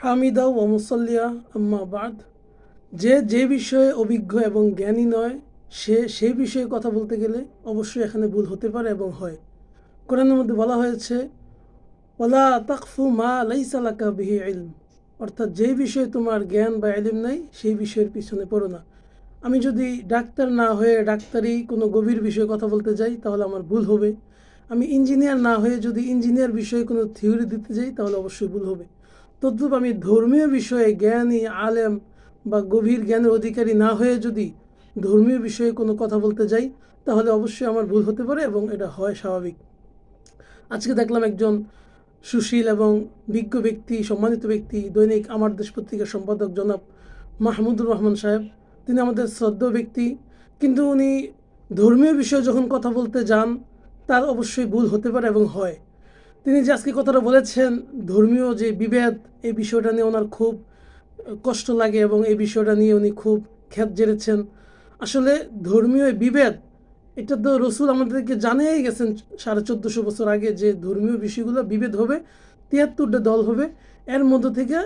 হামিদা ও মুসল্লিয়া আম্মা বাদ। যে বিষয়ে অভিজ্ঞ এবং জ্ঞানী নয় সেই বিষয়ে কথা বলতে গেলে অবশ্যই এখানে ভুল হতে পারে এবং হয়। কোরআনের মধ্যে বলা হয়েছে ওয়ালা তাকফু মা লাইসা লাকা বিহি ইলম, অর্থাৎ যেই বিষয়ে তোমার জ্ঞান বা ইলম নাই সেই বিষয়ের পিছনে পড়ো না। আমি যদি ডাক্তার না হয়ে ডাক্তারি কোনো গভীর বিষয়ে কথা বলতে যাই তাহলে আমার ভুল হবে। আমি ইঞ্জিনিয়ার না হয়ে যদি ইঞ্জিনিয়ার বিষয়ে কোনো থিওরি দিতে যাই তাহলে অবশ্যই ভুল হবে। তদ্রূপ আমি ধর্মীয় বিষয়ে জ্ঞানী আলেম বা গভীর জ্ঞানের অধিকারী না হয়ে যদি ধর্মীয় বিষয়ে কোনো কথা বলতে যাই তাহলে অবশ্যই আমার ভুল হতে পারে এবং এটা হয় স্বাভাবিক। আজকে দেখলাম একজন সুশীল এবং বিজ্ঞ ব্যক্তি, সম্মানিত ব্যক্তি, দৈনিক আমার দেশ পত্রিকার সম্পাদক জনাব মাহমুদুর রহমান সাহেব, তিনি আমাদের শ্রদ্ধেয় ব্যক্তি, কিন্তু উনি ধর্মীয় বিষয়ে যখন কথা বলতে যান তার অবশ্যই ভুল হতে পারে এবং হয়। তিনি যে আজকে কথাটা বলেছেন ধর্মীয় যে বিভেদ, এই বিষয়টা নিয়ে ওনার খুব কষ্ট লাগে এবং এই বিষয়টা নিয়ে উনি খুব খ্যাত জেরেছেন। আসলে ধর্মীয় বিভেদ এটা তো রসুল আমাদেরকে জানিয়েই গেছেন 1450 বছর আগে যে ধর্মীয় বিষয়গুলো বিভেদ হবে, 73টা দল হবে, এর মধ্য থেকে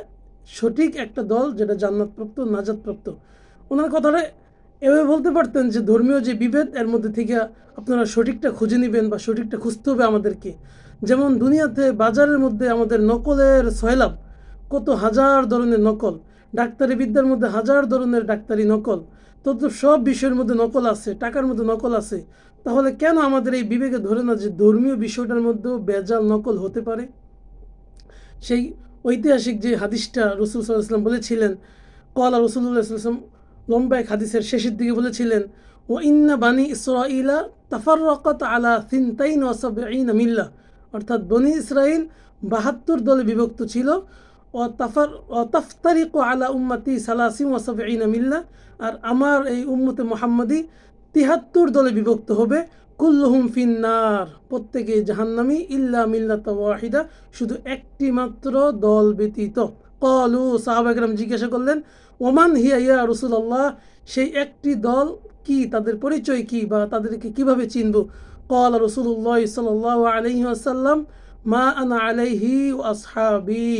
সঠিক একটা দল যেটা জান্নাতপ্রাপ্ত নাজাতপ্রাপ্ত। ওনার কথাটা এভাবে বলতে পারতেন যে ধর্মীয় যে বিভেদ এর মধ্যে থেকে আপনারা সঠিকটা খুঁজে নেবেন বা সঠিকটা খুঁজতে হবে আমাদেরকে। যেমন দুনিয়াতে বাজারের মধ্যে আমাদের নকলের সয়লাব, কত হাজার ধরনের নকল, ডাক্তারি বিদ্যার মধ্যে হাজার ধরনের ডাক্তারি নকল, তত সব বিষয়ের মধ্যে নকল আছে, টাকার মধ্যে নকল আছে। তাহলে কেন আমাদের এই বিবেকে ধরে না যে ধর্মীয় বিষয়টার মধ্যেও বেজাল নকল হতে পারে? সেই ঐতিহাসিক যে হাদিসটা রসুল সাল্লাল্লাহু আলাইহি ওয়াসাল্লাম বলেছিলেন, কলা রসুল্লাহ সাল্লাল্লাহু আলাইহি ওয়াসাল্লাম লম্বা এক হাদিসের শেষের দিকে বলেছিলেন, ও ইন্না বানি ইসরাঈলা তাফাররাকাত আলা সিনতাইন ওয়া সাবঈনা মিল্লাহ, অর্থাৎ বনি ইসরাইল 72 দলে বিভক্ত ছিল। ও তাফতারিকু আলা উম্মতি সালাসিন ওয়া সাবঈনা মিল্লাহ, আর আমার এই উম্মতে মুহাম্মাদি 73 দলে বিভক্ত হবে। কুল্লুহুম ফিন্নার, প্রত্যেকে জাহান্নামী, ইল্লা মিল্লাতা ওয়াহিদা, শুধু একটি মাত্র দল ব্যতীত। ক্বালু, সাহাবা কেরাম জিজ্ঞাসা করলেন, ওমান হিয়া ইয়া রাসূলুল্লাহ, সেই একটি দল কি, তাদের পরিচয় কি বা তাদেরকে কিভাবে চিনব? ক্বালা রাসূলুল্লাহ সাল্লাল্লাহু আলাইহি ওয়াসাল্লাম, মা আনা আলাইহি ওয়া আসহাবি,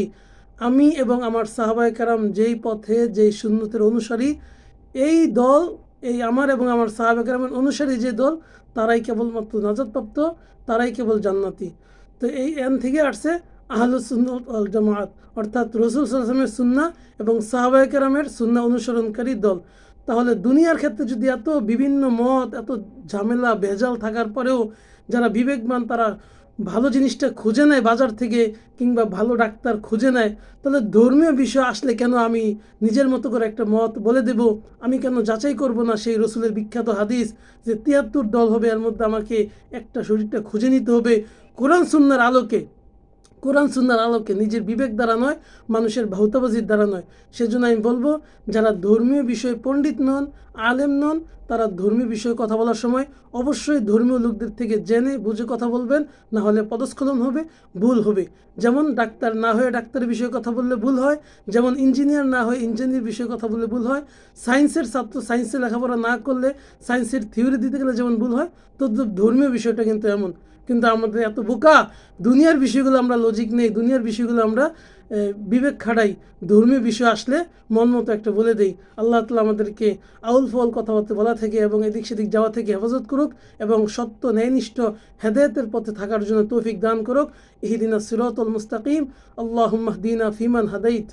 আমি এবং আমার সাহাবায়ে কেরাম যেই পথে যেই সুন্নতের অনুসারী, এই দল, এই আমার এবং আমার সাহাবা কেরামের অনুসারী যে দল, তারাই কেবলমাত্র নাজাতপ্রাপ্ত, তারাই কেবল জান্নাতি। তো এই এন থেকে আসছে আহলুস সুন্নাত ওয়াল জামাআত, অর্থাৎ রসুল সাল্লাল্লাহু আলাইহি ওয়াসাল্লামের সুন্নাহ এবং সাহাবায়ে কেরামের সুন্নাহ অনুসরণকারী দল। তাহলে দুনিয়ার ক্ষেত্রে যদি এত বিভিন্ন মত, এত ঝামেলা ভেজাল থাকার পরেও যারা বিবেকবান তারা ভালো জিনিসটা খুঁজে নেয় বাজার থেকে, কিংবা ভালো ডাক্তার খুঁজে নেয়, তাহলে ধর্মীয় বিষয় আসলে কেন আমি নিজের মতো করে একটা মত বলে দেব? আমি কেন যাচাই করব না সেই রসুলের বিখ্যাত হাদিস যে 73 দল হবে, এর মধ্যে আমাকে একটা শরীরটা খুঁজে নিতে হবে কোরআন সুন্নাহর আলোকে। কোরআন সুন্নাহর আলোকে, নিজের বিবেক দ্বারা নয়, মানুষের ভাউতাবাজির দ্বারা নয়। সেজন্য আমি বলবো, যারা ধর্মীয় বিষয়ে পণ্ডিত নন, আলেম নন, তারা ধর্মীয় বিষয়ে কথা বলার সময় অবশ্যই ধর্মীয় লোকদের থেকে জেনে বুঝে কথা বলবেন, না হলে পদস্খলন হবে, ভুল হবে। যেমন ডাক্তার না হয়ে ডাক্তারের বিষয়ে কথা বললে ভুল হয়, যেমন ইঞ্জিনিয়ার না হয়ে ইঞ্জিনিয়ার বিষয়ে কথা বললে ভুল হয়, সায়েন্সের ছাত্র সায়েন্সে লেখাপড়া না করলে সায়েন্সের থিওরি দিতে গেলে যেমন ভুল হয়, তো ধর্মীয় বিষয়টা কিন্তু এমন। কিন্তু আমাদের এত বোকা, দুনিয়ার বিষয়গুলো আমরা লজিক নেই, দুনিয়ার বিষয়গুলো আমরা বিবেক খাটাই, ধর্মীয় বিষয় আসলে মন মতো একটা বলে দেই। আল্লাহ তাআলা আমাদেরকে আউল ফাউল কথাবার্তা বলা থেকে এবং এদিক সেদিক যাওয়া থেকে হেফাজত করুক এবং সত্য ন্যায়নিষ্ঠ হেদায়েতের পথে থাকার জন্য তৌফিক দান করুক। ইহদিনাস সিরাতাল মুস্তাকিম। আল্লাহুম্মা হদিনা ফিমান হাদাইত।